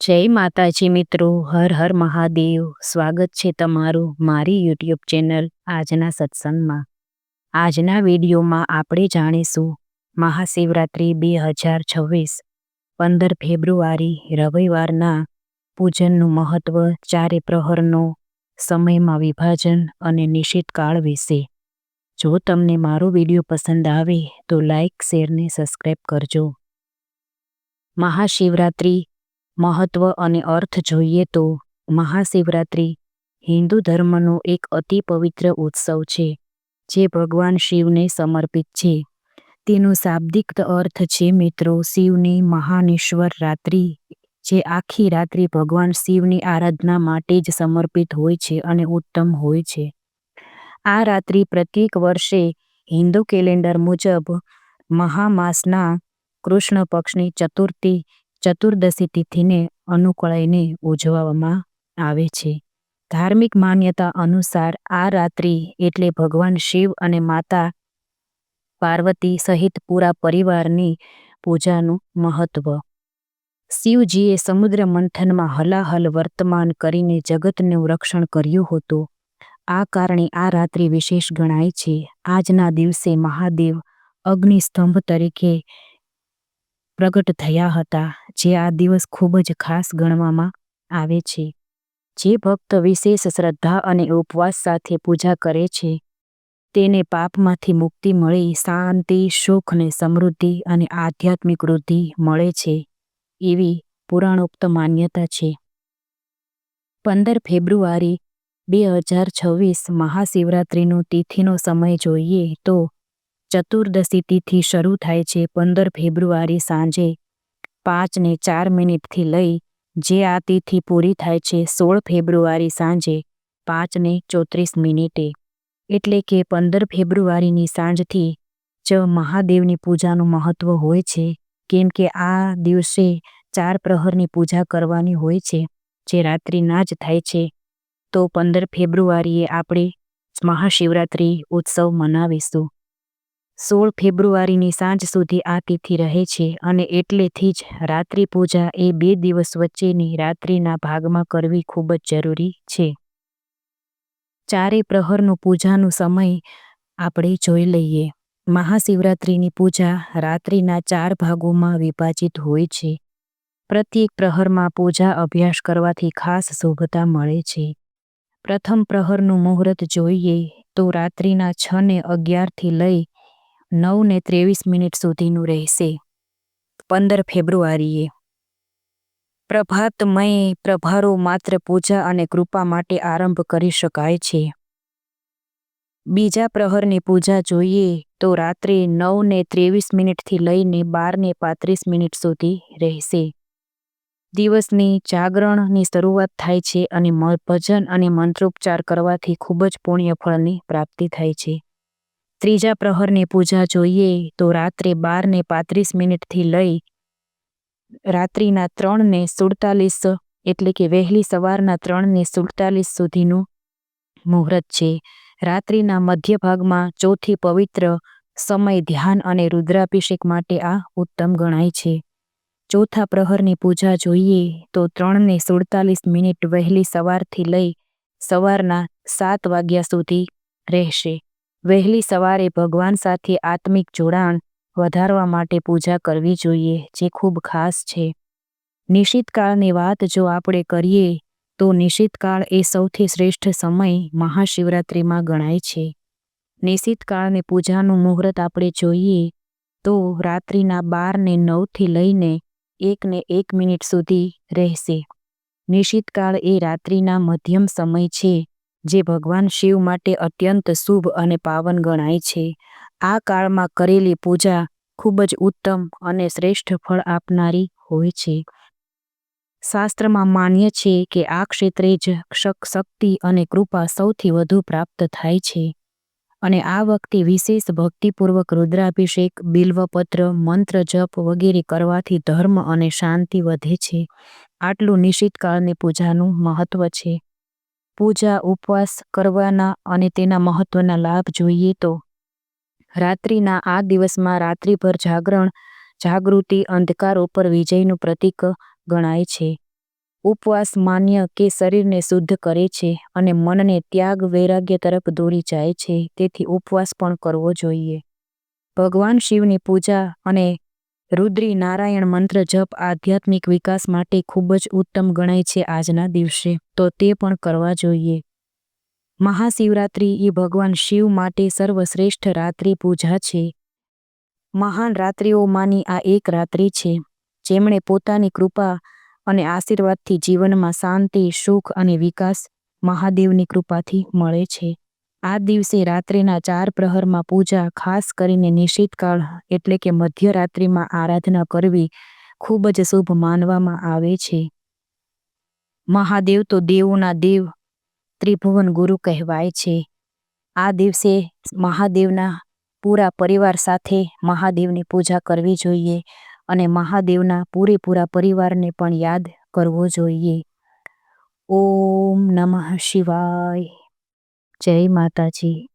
જય માતાજી મિત્રો, હર હર મહાદેવ। સ્વાગત છે તમારું મારી યુટ્યુબ ચેનલ આજના સત્સંગમાં। આજના વિડીયોમાં આપણે જાણીશું મહાશિવરાત્રિ 2026 15 ફેબ્રુઆરી રવિવારના પૂજનનું મહત્વ, ચારે પ્રહરનો સમયમાં વિભાજન અને નિશ્ચિત કાળ વિશે। જો તમને મારો વિડીયો પસંદ આવે તો લાઈક, શેર ને સબસ્ક્રાઈબ કરજો। મહાશિવરાત્રિ મહત્વ અને અર્થ જોઈએ તો મહાશિવરાત્રિ હિન્દુ ધર્મનો એક અતિ પવિત્ર ઉત્સવ છે જે ભગવાન શિવને સમર્પિત છે। તેનો શાબ્દિક અર્થ છે મિત્રો શિવની મહાનિશ્વર રાત્રિ, જે આખી રાત્રિ ભગવાન શિવની આરાધના માટે જ સમર્પિત હોય છે અને ઉત્તમ હોય છે। આ રાત્રિ પ્રત્યેક વર્ષે હિન્દુ કેલેન્ડર મુજબ મહામાસના કૃષ્ણ પક્ષની ચતુર્દશી તિથિને અનુકળીને ઉજવવામાં આવે છે। ધાર્મિક માન્યતા અનુસાર આ રાત્રિ એટલે ભગવાન શિવ અને માતા પાર્વતી સહિત પૂરા પરિવારની પૂજાનું મહત્વ। શિવજીએ સમુદ્ર મંથનમાં હલાહલ વર્તમાન કરીને જગતનું રક્ષણ કર્યું હતું। આ કારણે આ રાત્રિ વિશેષ ગણાય છે। આજના દિવસે મહાદેવ અગ્નિસ્તંભ તરીકે પ્રગટ થયા હતા, જે આ દિવસ ખૂબ જ ખાસ ગણવામાં આવે છે। જે ભક્ત વિશેષ શ્રદ્ધા અને ઉપવાસ સાથે પૂજા કરે છે તેને પાપમાંથી મુક્તિ મળી શાંતિ, સુખ ને સમૃદ્ધિ અને આધ્યાત્મિક વૃદ્ધિ મળે છે, એવી પુરાણોક્ત માન્યતા છે। 15 ફેબ્રુઆરી 2026 મહાશિવરાત્રિનો તિથિનો સમય જોઈએ તો ચતુર્દશી તિથિ શરૂ થાય છે 15 ફેબ્રુઆરી સાંજે 5:04 લઈ, જે આ તિથિ પૂરી થાય છે 16 ફેબ્રુઆરી સાંજે 5:34। એટલે કે 15 ફેબ્રુઆરીની સાંજથી જ મહાદેવની પૂજાનું મહત્વ હોય છે, કેમ કે આ દિવસે 4 પ્રહરની પૂજા કરવાની હોય છે, જે રાત્રિના જ થાય છે। તો 15 ફેબ્રુઆરીએ આપણે મહાશિવરાત્રિ ઉત્સવ મનાવીશું। 16 ફેબ્રુઆરીની સાંજ સુધી આ તિથિ રહે છે અને એટલેથી જ રાત્રિ પૂજા એ 2 દિવસ વચ્ચેની રાત્રિના ભાગમાં કરવી ખૂબ જ જરૂરી છે। ચારે પ્રહરનું પૂજાનું સમય આપણે જોઈ લઈએ। મહાશિવરાત્રિની પૂજા રાત્રિના 4 ભાગોમાં વિભાજિત હોય છે। પ્રત્યેક પ્રહરમાં પૂજા અભ્યાસ કરવાથી ખાસ શુભતા મળે છે। પ્રથમ પ્રહરનું મુહૂર્ત જોઈએ તો રાત્રિના 6:11 લઈ 9:23 સુધીનું રહેશે। 15 ફેબ્રુઆરીએ પ્રભાતમય પ્રભારો માત્ર પૂજા અને કૃપા માટે આરંભ કરી શકાય છે। બીજા પ્રહરની પૂજા જોઈએ તો રાત્રે 9:23 લઈને 12:35 સુધી રહેશે। દિવસની જાગરણની શરૂઆત થાય છે અને ભજન અને મંત્રોચ્ચાર કરવાથી ખૂબ જ પુણ્ય ફળની પ્રાપ્તિ થાય છે। ત્રીજા પ્રહરની પૂજા જોઈએ તો રાત્રે 12:35 લઈ રાત્રિના 3:47 એટલે કે વહેલી સવારના 3:47 સુધીનું મુહૂર્ત છે। રાત્રિના મધ્ય ભાગમાં ચોથી પવિત્ર સમય ધ્યાન અને રુદ્રાભિષેક માટે આ ઉત્તમ ગણાય છે। ચોથા પ્રહરની પૂજા જોઈએ તો 3:47 વહેલી સવારથી લઈ સવારના 7 વાગ્યા સુધી રહેશે। વહેલી સવારે ભગવાન સાથે આત્મિક જોડાણ વધારવા માટે પૂજા કરવી જોઈએ, જે ખૂબ ખાસ છે। નિશિતકાળની વાત જો આપણે કરીએ તો નિશિતકાળ એ સૌથી શ્રેષ્ઠ સમય મહાશિવરાત્રિમાં ગણાય છે। નિશિતકાળની પૂજાનું મુહૂર્ત આપણે જોઈએ તો રાત્રિના 12:09 લઈને 1:01 સુધી રહેશે। નિશિતકાળ એ રાત્રિના મધ્યમ સમય છે, જે ભગવાન શિવ માટે અત્યંત શુભ અને પાવન ગણાય છે। આ કાળમાં કરેલી પૂજા ખૂબ જ ઉત્તમ અને શ્રેષ્ઠ ફળ આપનારી હોય છે। શાસ્ત્રમાં માન્ય છે કે આ ક્ષેત્રે જ શક્તિ અને કૃપા સૌથી વધુ પ્રાપ્ત થાય છે અને આ વખતે વિશેષ ભક્તિપૂર્વક રુદ્રાભિષેક, બિલ્વપત્ર, મંત્ર જપ વગેરે કરવાથી ધર્મ અને શાંતિ વધે છે। આટલું નિશિતકાળની પૂજાનું મહત્વ છે। પૂજા ઉપવાસ કરવાના અને તેના મહત્વના લાભ જોઈએ તો રાત્રિના આ દિવસમાં રાત્રિભર જાગૃતિ અંધકાર ઉપર વિજયનું પ્રતીક ગણાય છે। ઉપવાસ માન્ય કે શરીરને શુદ્ધ કરે છે અને મનને ત્યાગ વૈરાગ્ય તરફ દોરી જાય છે, તેથી ઉપવાસ પણ કરવો જોઈએ. ભગવાન શિવની પૂજા અને રુદ્રી નારાયણ મંત્ર જપ આધ્યાત્મિક વિકાસ માટે ખૂબ જ ઉત્તમ ગણાય છે આજના દિવસે, તો તે પણ કરવા જોઈએ. મહાશિવરાત્રિ એ ભગવાન શિવ માટે સર્વશ્રેષ્ઠ રાત્રિ પૂજા છે. મહાન રાત્રિઓમાંની આ એક રાત્રિ છે, જેમણે પોતાની કૃપા અને આશીર્વાદથી જીવનમાં શાંતિ, સુખ અને વિકાસ મહાદેવની કૃપાથી મળે છે. આ દિવસે રાત્રિના 4 પ્રહરમાં પૂજા, ખાસ કરીને નિશિતકાળ એટલે કે મધ્યરાત્રિમાં આરાધના કરવી ખૂબ જ શુભ માનવામાં આવે છે. મહાદેવ તો દેવોના દેવ, ત્રિભુવન ગુરુ કહેવાય છે. આ દિવસે મહાદેવના પૂરા પરિવાર સાથે મહાદેવની પૂજા કરવી જોઈએ અને મહાદેવના પૂરેપૂરા પરિવારને પણ યાદ કરવો જોઈએ. ઓમ નમઃ શિવાય. જય માતાજી.